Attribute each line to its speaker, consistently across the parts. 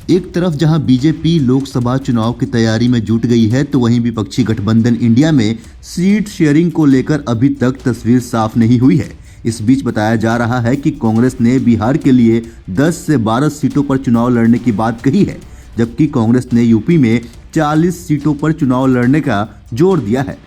Speaker 1: एक तरफ जहां बीजेपी लोकसभा चुनाव की तैयारी में जुट गई है, तो वहीं विपक्षी गठबंधन इंडिया में सीट शेयरिंग को लेकर अभी तक तस्वीर साफ नहीं हुई है। इस बीच बताया जा रहा है कि कांग्रेस ने बिहार के लिए 10 से 12 सीटों पर चुनाव लड़ने की बात कही है, जबकि कांग्रेस ने यूपी में 40 सीटों पर चुनाव लड़ने का जोर दिया है।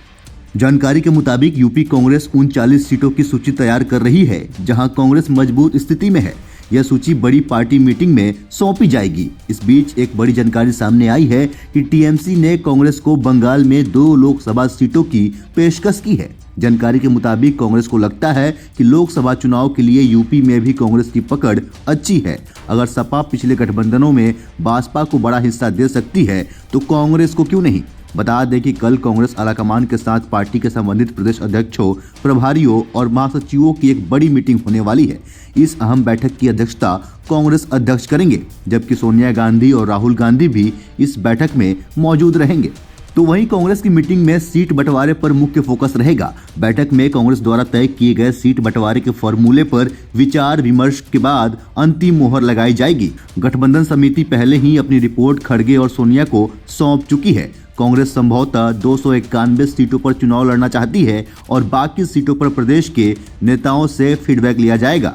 Speaker 1: जानकारी के मुताबिक यूपी कांग्रेस उन 40 सीटों की सूची तैयार कर रही है, जहां कांग्रेस मजबूत स्थिति में है। यह सूची बड़ी पार्टी मीटिंग में सौंपी जाएगी। इस बीच एक बड़ी जानकारी सामने आई है कि टीएमसी ने कांग्रेस को बंगाल में 2 लोकसभा सीटों की पेशकश की है। जानकारी के मुताबिक कांग्रेस को लगता है कि लोकसभा चुनाव के लिए यूपी में भी कांग्रेस की पकड़ अच्छी है। अगर सपा पिछले गठबंधनों में बसपा को बड़ा हिस्सा दे सकती है, तो कांग्रेस को क्यों नहीं। बता दें कि कल कांग्रेस आलाकमान के साथ पार्टी के संबंधित प्रदेश अध्यक्षों, प्रभारियों और महासचिवों की एक बड़ी मीटिंग होने वाली है। इस अहम बैठक की अध्यक्षता कांग्रेस अध्यक्ष करेंगे, जबकि सोनिया गांधी और राहुल गांधी भी इस बैठक में मौजूद रहेंगे। तो वहीं कांग्रेस की मीटिंग में सीट बंटवारे पर मुख्य फोकस रहेगा। बैठक में कांग्रेस द्वारा तय किए गए सीट बंटवारे के फॉर्मूले पर विचार विमर्श के बाद अंतिम मोहर लगाई जाएगी। गठबंधन समिति पहले ही अपनी रिपोर्ट खड़गे और सोनिया को सौंप चुकी है। कांग्रेस संभवतः 291 सीटों पर चुनाव लड़ना चाहती है और बाकी सीटों पर प्रदेश के नेताओं से फीडबैक लिया जाएगा।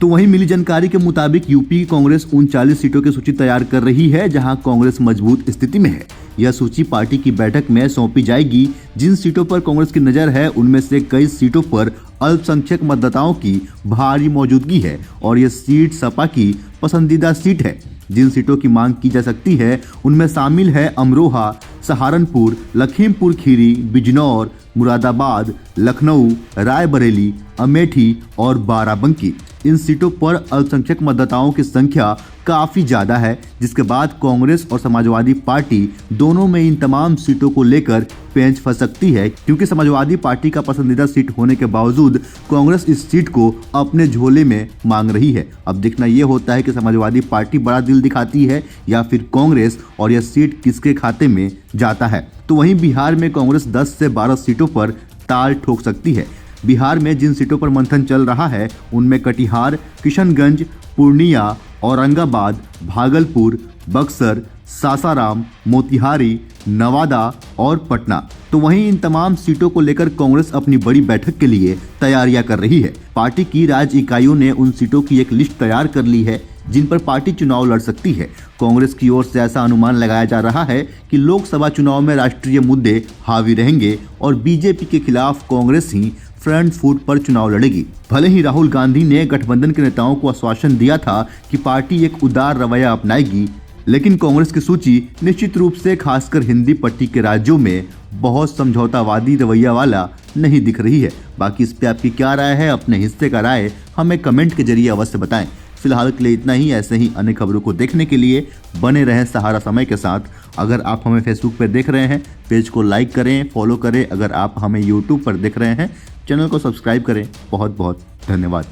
Speaker 1: तो वहीं मिली जानकारी के मुताबिक यूपी कांग्रेस उन 40 सीटों की सूची तैयार कर रही है, जहां कांग्रेस मजबूत स्थिति में है। यह सूची पार्टी की बैठक में सौंपी जाएगी। जिन सीटों पर कांग्रेस की नजर है, उनमें से कई सीटों पर अल्पसंख्यक मतदाताओं की भारी मौजूदगी है और यह सीट सपा की पसंदीदा सीट है। जिन सीटों की मांग की जा सकती है, उनमें शामिल है अमरोहा, सहारनपुर, लखीमपुर खीरी, बिजनौर, मुरादाबाद, लखनऊ, रायबरेली, अमेठी और बाराबंकी। इन सीटों पर अल्पसंख्यक मतदाताओं की संख्या काफी ज्यादा है, जिसके बाद कांग्रेस और समाजवादी पार्टी दोनों में इन तमाम सीटों को लेकर पेंच फंस सकती है, क्योंकि समाजवादी पार्टी का पसंदीदा सीट होने के बावजूद कांग्रेस इस सीट को अपने झोले में मांग रही है। अब देखना यह होता है कि समाजवादी पार्टी बड़ा दिल दिखाती है या फिर कांग्रेस, और यह सीट किसके खाते में जाता है। तो वहीं बिहार में कांग्रेस 10 से 12 सीटों पर ताल ठोक सकती है। बिहार में जिन सीटों पर मंथन चल रहा है, उनमें कटिहार, किशनगंज, पूर्णिया, औरंगाबाद, भागलपुर, बक्सर, सासाराम, मोतिहारी, नवादा और पटना। तो वहीं इन तमाम सीटों को लेकर कांग्रेस अपनी बड़ी बैठक के लिए तैयारियां कर रही है। पार्टी की राज्य इकाइयों ने उन सीटों की एक लिस्ट तैयार कर ली है जिन पर पार्टी चुनाव लड़ सकती है। कांग्रेस की ओर से ऐसा अनुमान लगाया जा रहा है कि लोकसभा चुनाव में राष्ट्रीय मुद्दे हावी रहेंगे और बीजेपी के खिलाफ कांग्रेस ही फ्रंट फुट पर चुनाव लड़ेगी। भले ही राहुल गांधी ने गठबंधन के नेताओं को आश्वासन दिया था कि पार्टी एक उदार रवैया अपनाएगी, लेकिन कांग्रेस की सूची निश्चित रूप से खासकर हिंदी पट्टी के राज्यों में बहुत समझौतावादी रवैया वाला नहीं दिख रही है। बाकी इस पे आपकी क्या राय है? अपने हिस्से का राय हमें कमेंट के जरिए अवश्य बताएं। फिलहाल के लिए इतना ही। ऐसे ही अन्य खबरों को देखने के लिए बने रहें सहारा समय के साथ। अगर आप हमें फेसबुक पर देख रहे हैं, पेज को लाइक करें, फॉलो करें। अगर आप हमें यूट्यूब पर देख रहे हैं, चैनल को सब्सक्राइब करें। बहुत बहुत धन्यवाद।